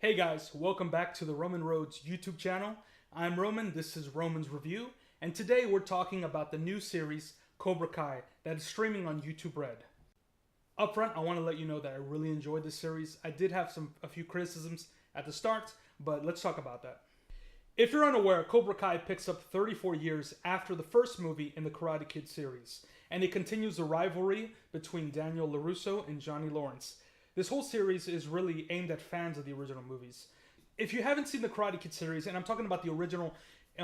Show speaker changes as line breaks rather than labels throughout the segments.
Hey guys, welcome back to the Roman Roads YouTube channel. I'm Roman, this is Roman's Review, and today we're talking about the new series Cobra Kai that is streaming on YouTube Red. Up front, I want to let you know that I really enjoyed this series. I did have a few criticisms at the start, but let's talk about that. If you're unaware, Cobra Kai picks up 34 years after the first movie in the Karate Kid series, and it continues the rivalry between Daniel LaRusso and Johnny Lawrence. This whole series is really aimed at fans of the original movies. If you haven't seen the Karate Kid series, and I'm talking about the original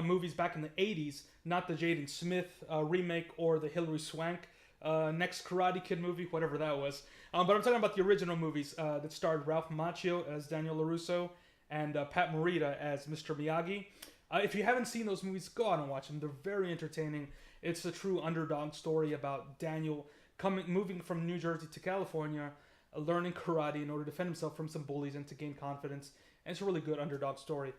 movies back in the 80s, not the Jaden Smith remake or the Hilary Swank next Karate Kid movie, whatever that was. But I'm talking about the original movies that starred Ralph Macchio as Daniel LaRusso and Pat Morita as Mr. Miyagi. If you haven't seen those movies, go out and watch them. They're very entertaining. It's a true underdog story about Daniel moving from New Jersey to California, learning karate in order to defend himself from some bullies and to gain confidence. And it's a really good underdog story.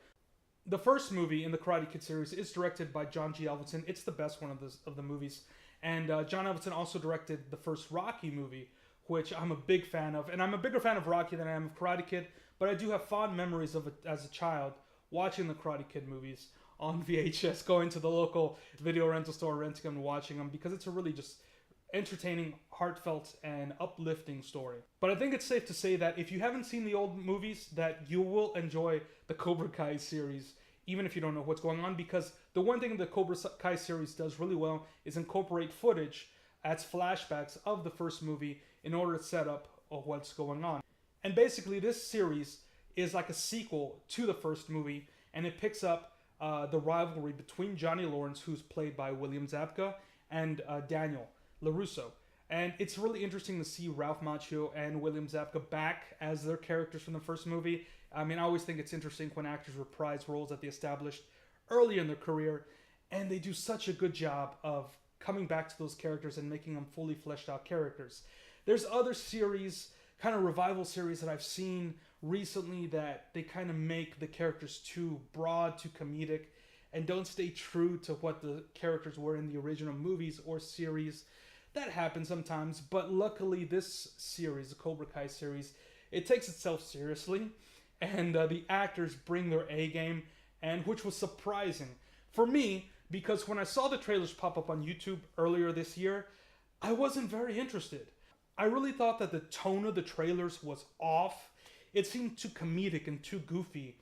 The first movie in the Karate Kid series is directed by John G. Avildsen. It's the best one of the movies. And John Avildsen also directed the first Rocky movie, which I'm a big fan of. And I'm a bigger fan of Rocky than I am of Karate Kid, but I do have fond memories of it as a child, watching the Karate Kid movies on VHS, going to the local video rental store, renting them and watching them, because it's a really just entertaining, heartfelt, and uplifting story. But I think it's safe to say that if you haven't seen the old movies, that you will enjoy the Cobra Kai series, even if you don't know what's going on, because the one thing the Cobra Kai series does really well is incorporate footage as flashbacks of the first movie in order to set up what's going on. And basically this series is like a sequel to the first movie, and it picks up the rivalry between Johnny Lawrence, who's played by William Zabka, and Daniel LaRusso. And it's really interesting to see Ralph Macchio and William Zabka back as their characters from the first movie. I mean, I always think it's interesting when actors reprise roles that they established early in their career, and they do such a good job of coming back to those characters and making them fully fleshed out characters. There's other series, kind of revival series that I've seen recently that they kind of make the characters too broad, too comedic, and don't stay true to what the characters were in the original movies or series. That happens sometimes, but luckily this series, the Cobra Kai series, it takes itself seriously, and the actors bring their A game, and which was surprising for me, because when I saw the trailers pop up on YouTube earlier this year, I wasn't very interested. I really thought that the tone of the trailers was off. It seemed too comedic and too goofy,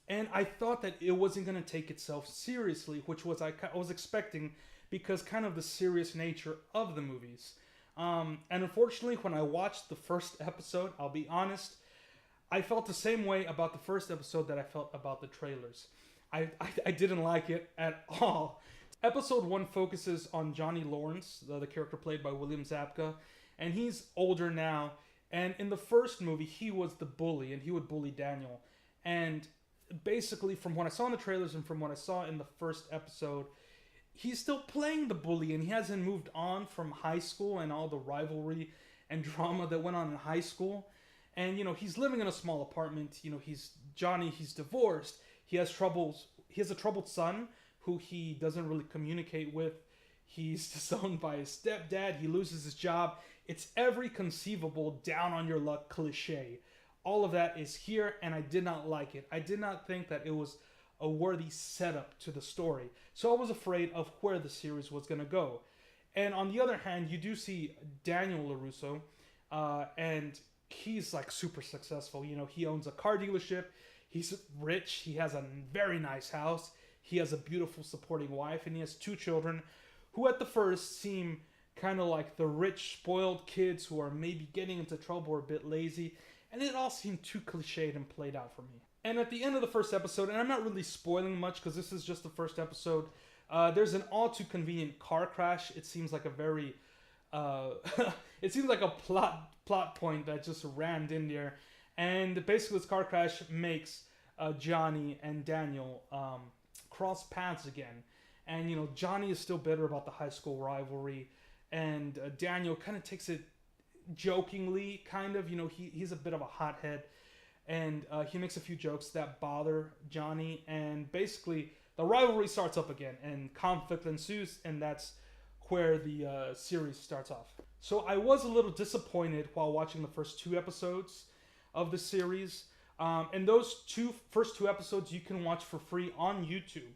and I thought that it wasn't going to take itself seriously, which was I was expecting, because kind of the serious nature of the movies. And unfortunately, when I watched the first episode, I'll be honest, I felt the same way about the first episode that I felt about the trailers. I didn't like it at all. Episode 1 focuses on Johnny Lawrence, the character played by William Zabka, and he's older now. And in the first movie, he was the bully, and he would bully Daniel. And basically, from what I saw in the trailers and from what I saw in the first episode, he's still playing the bully, and he hasn't moved on from high school and all the rivalry and drama that went on in high school. And, you know, he's living in a small apartment. You know, he's divorced. He has a troubled son who he doesn't really communicate with. He's disowned by his stepdad. He loses his job. It's every conceivable down on your luck cliche. All of that is here, and I did not like it. I did not think that it was a worthy setup to the story. So I was afraid of where the series was going to go. And on the other hand, you do see Daniel LaRusso, and he's like super successful. You know, he owns a car dealership. He's rich. He has a very nice house. He has a beautiful supporting wife, and he has 2 children who at the first seem kind of like the rich, spoiled kids who are maybe getting into trouble or a bit lazy. And it all seemed too cliched and played out for me. And at the end of the first episode, and I'm not really spoiling much because this is just the first episode, there's an all too convenient car crash. It seems like a very, it seems like a plot point that just rammed in there. And basically this car crash makes Johnny and Daniel cross paths again. And, you know, Johnny is still bitter about the high school rivalry. And Daniel kind of takes it jokingly, kind of. You know, he's a bit of a hothead. And he makes a few jokes that bother Johnny. And basically, the rivalry starts up again. And conflict ensues. And that's where the series starts off. So I was a little disappointed while watching the first 2 episodes of the series. And those first two episodes you can watch for free on YouTube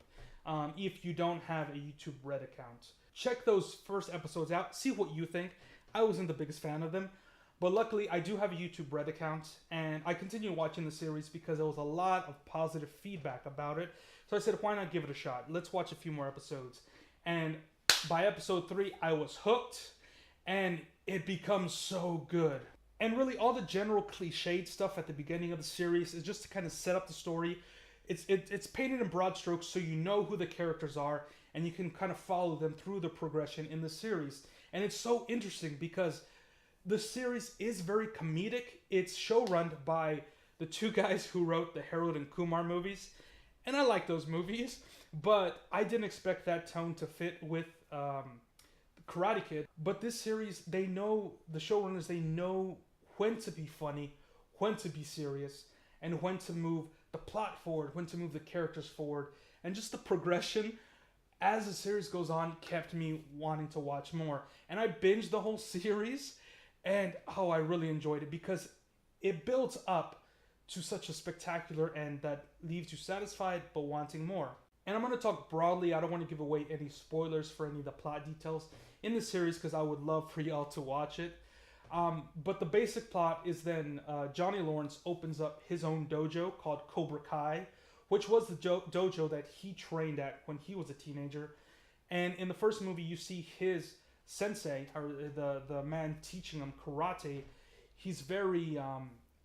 if you don't have a YouTube Red account. Check those first episodes out, see what you think. I wasn't the biggest fan of them, but luckily I do have a YouTube Red account, and I continue watching the series because there was a lot of positive feedback about it. So I said, why not give it a shot? Let's watch a few more episodes. And by episode 3, I was hooked, and it becomes so good. And really, all the general cliched stuff at the beginning of the series is just to kind of set up the story. It's painted in broad strokes so you know who the characters are, and you can kind of follow them through the progression in the series. And it's so interesting because the series is very comedic. It's showrun by the two guys who wrote the Harold and Kumar movies. And I like those movies, but I didn't expect that tone to fit with Karate Kid. But this series, the showrunners, they know when to be funny, when to be serious, and when to move the plot forward, when to move the characters forward. And just the progression as the series goes on kept me wanting to watch more. And I binged the whole series, and I really enjoyed it because it builds up to such a spectacular end that leaves you satisfied but wanting more. And I'm going to talk broadly. I don't want to give away any spoilers for any of the plot details in the series because I would love for y'all to watch it. But the basic plot is then Johnny Lawrence opens up his own dojo called Cobra Kai, which was the dojo that he trained at when he was a teenager. And in the first movie, you see his sensei, or the man teaching him karate. He's very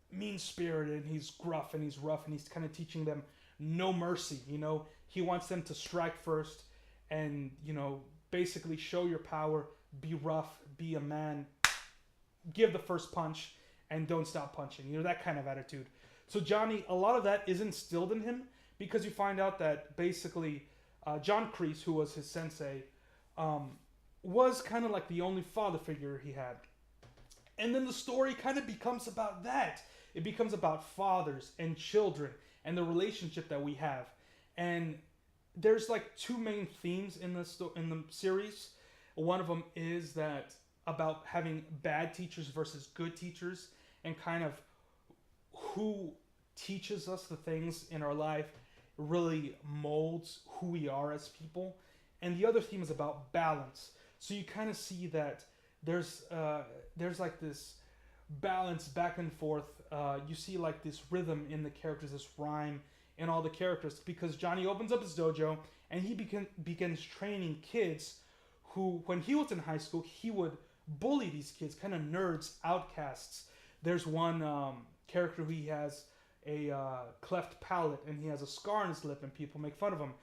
mean-spirited, he's gruff, and he's rough, and he's kind of teaching them no mercy, you know? He wants them to strike first and, you know, basically show your power, be rough, be a man, give the first punch, and don't stop punching. You know, that kind of attitude. So Johnny, a lot of that is instilled in him because you find out that basically John Kreese, who was his sensei, was kind of like the only father figure he had. And then the story kind of becomes about that. It becomes about fathers and children and the relationship that we have. And there's like two main themes in the series. One of them is that about having bad teachers versus good teachers, and kind of who teaches us the things in our life really molds who we are as people. And the other theme is about balance. So you kind of see that there's like this balance back and forth. You see like this rhythm in the characters, this rhyme in all the characters, because Johnny opens up his dojo and he begins training kids who, when he was in high school, he would bully these kids, kind of nerds, outcasts. There's one character who he has a cleft palate and he has a scar on his lip and people make fun of him.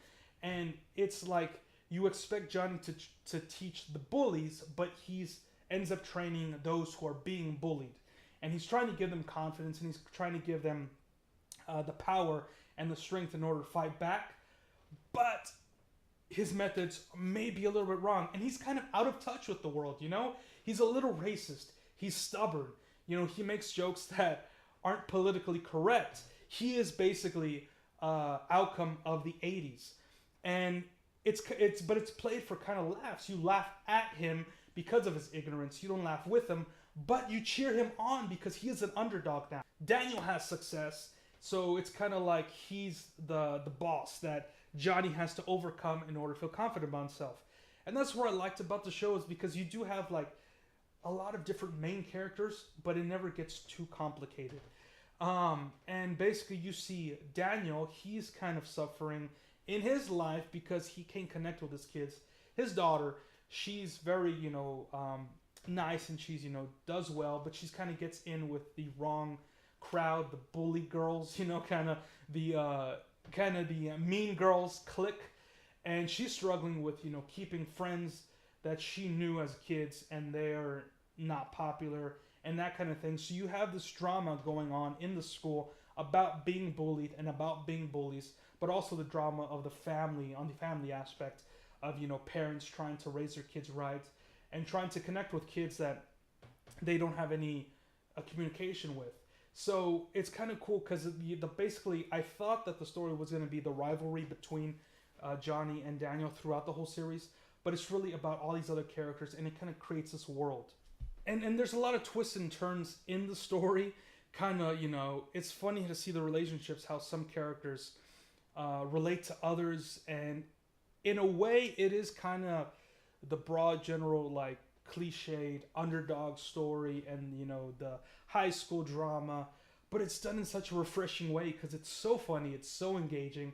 And it's like you expect Johnny to teach the bullies, but he's ends up training those who are being bullied. And he's trying to give them confidence, and he's trying to give them the power and the strength in order to fight back. But his methods may be a little bit wrong, and he's kind of out of touch with the world, you know? He's a little racist. He's stubborn. You know, he makes jokes that aren't politically correct. He is basically outcome of the 80s. And it's played for kind of laughs. You laugh at him because of his ignorance. You don't laugh with him, but you cheer him on because he is an underdog now. Daniel has success, so it's kind of like he's the boss that Johnny has to overcome in order to feel confident about himself. And that's what I liked about the show, is because you do have like a lot of different main characters, but it never gets too complicated. And basically you see Daniel, he's kind of suffering in his life because he can't connect with his kids. His daughter, she's very, nice, and she's, does well, but she's kind of gets in with the wrong crowd, the bully girls, kind of the mean girls clique. And she's struggling with, keeping friends that she knew as kids, and they're not popular and that kind of thing. So you have this drama going on in the school about being bullied and about being bullies, but also the drama of the family, on the family aspect of, parents trying to raise their kids right and trying to connect with kids that they don't have any communication with. So it's kind of cool because basically I thought that the story was going to be the rivalry between Johnny and Daniel throughout the whole series, but it's really about all these other characters, and it kind of creates this world. And there's a lot of twists and turns in the story kind of, it's funny to see the relationships, how some characters relate to others, and in a way, it is kind of the broad general like cliched underdog story, and the high school drama, but it's done in such a refreshing way because it's so funny, it's so engaging,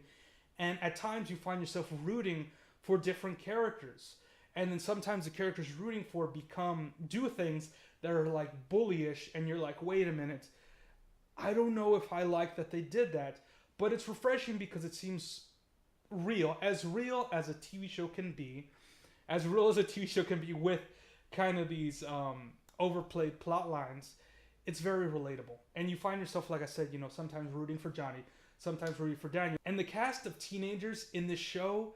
and at times you find yourself rooting for different characters, and then sometimes the characters you're rooting for do things that are like bullyish, and you're like, wait a minute, I don't know if I like that they did that, but it's refreshing because it seems real as a TV show can be, as real as a TV show can be with kind of these overplayed plot lines. It's very relatable, and you find yourself, like I said, sometimes rooting for Johnny, sometimes rooting for Daniel, and the cast of teenagers in this show,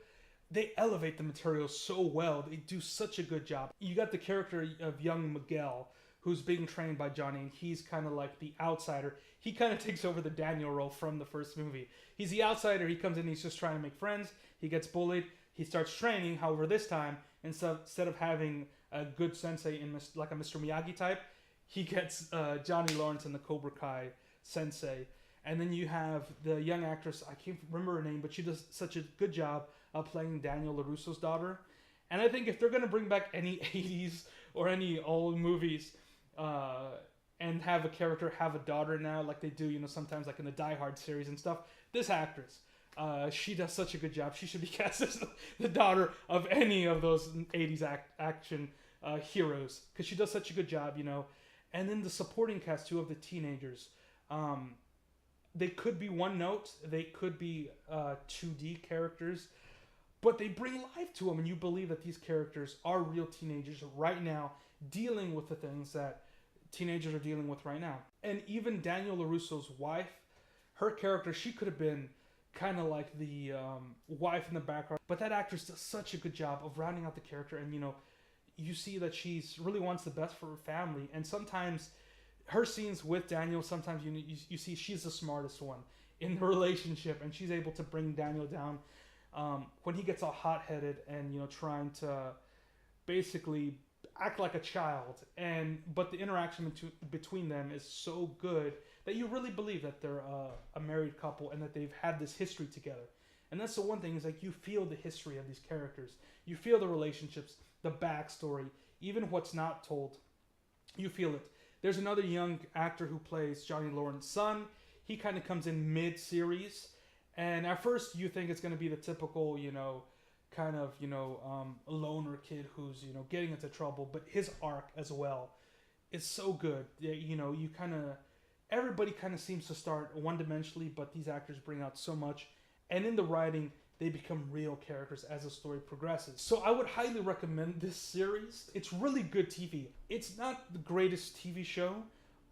they elevate the material so well. They do such a good job. You got the character of young Miguel, who's being trained by Johnny, and he's kind of like the outsider. He kind of takes over the Daniel role from the first movie. He's the outsider. He comes in, he's just trying to make friends. He gets bullied. He starts training. However, this time, instead of having a good sensei like a Mr. Miyagi type, he gets Johnny Lawrence and the Cobra Kai sensei. And then you have the young actress, I can't remember her name, but she does such a good job of playing Daniel LaRusso's daughter. And I think if they're going to bring back any 80s or any old movies and have a character have a daughter now, like they do, sometimes like in the Die Hard series and stuff, this actress, she does such a good job. She should be cast as the daughter of any of those 80s action heroes, because she does such a good job, And then the supporting cast, too, of the teenagers. They could be one note. They could be 2D characters. But they bring life to them, and you believe that these characters are real teenagers right now, dealing with the things that teenagers are dealing with right now. And even Daniel LaRusso's wife, her character, she could have been kind of like the wife in the background. But that actress does such a good job of rounding out the character, and you see that she's really wants the best for her family. And sometimes her scenes with Daniel, sometimes you see she's the smartest one in the relationship, and she's able to bring Daniel down when he gets all hot-headed and trying to basically act like a child. But the interaction between them is so good that you really believe that they're a married couple and that they've had this history together. And that's the one thing, is like you feel the history of these characters, you feel the relationships, the backstory, even what's not told, you feel it. There's another young actor who plays Johnny Lawrence's son. He kind of comes in mid-series, and at first you think it's going to be the typical, kind of, loner kid who's, getting into trouble, but his arc as well is so good. You kind of, everybody kind of seems to start one-dimensionally, but these actors bring out so much, and in the writing, they become real characters as the story progresses. So I would highly recommend this series. It's really good TV. It's not the greatest TV show,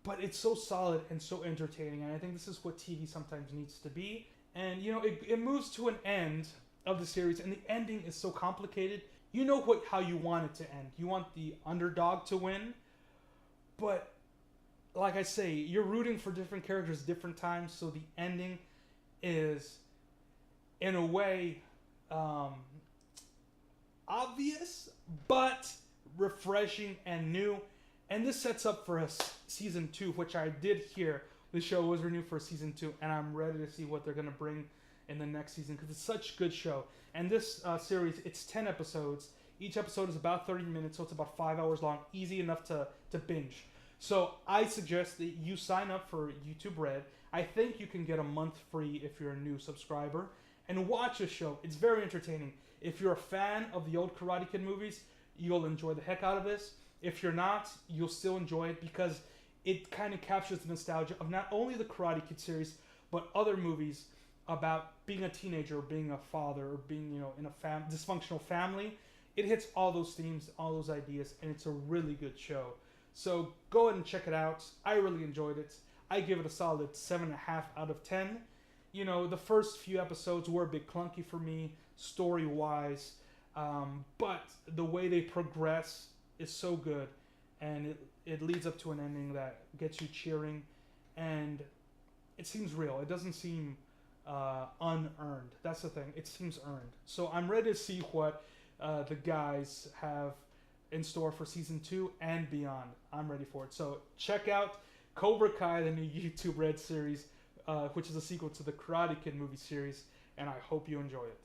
but it's so solid and so entertaining. And I think this is what TV sometimes needs to be. And, it moves to an end of the series, and the ending is so complicated. You know how you want it to end. You want the underdog to win. But, like I say, you're rooting for different characters different times, so the ending is, in a way, obvious, but refreshing and new. And this sets up for a season 2, which I did hear. The show was renewed for season 2, and I'm ready to see what they're going to bring in the next season, because it's such a good show. And this series, it's 10 episodes. Each episode is about 30 minutes, so it's about 5 hours long. Easy enough to binge. So I suggest that you sign up for YouTube Red. I think you can get a month free if you're a new subscriber. And watch the show. It's very entertaining. If you're a fan of the old Karate Kid movies, you'll enjoy the heck out of this. If you're not, you'll still enjoy it, because it kind of captures the nostalgia of not only the Karate Kid series, but other movies about being a teenager, or being a father, or being, in a dysfunctional family. It hits all those themes, all those ideas, and it's a really good show. So go ahead and check it out. I really enjoyed it. I give it a solid 7.5 out of 10. The first few episodes were a bit clunky for me, story-wise, but the way they progress is so good, and it leads up to an ending that gets you cheering, and it seems real. It doesn't seem unearned. That's the thing. It seems earned. So I'm ready to see what the guys have in store for season 2 and beyond. I'm ready for it. So check out Cobra Kai, the new YouTube Red series, which is a sequel to the Karate Kid movie series, and I hope you enjoy it.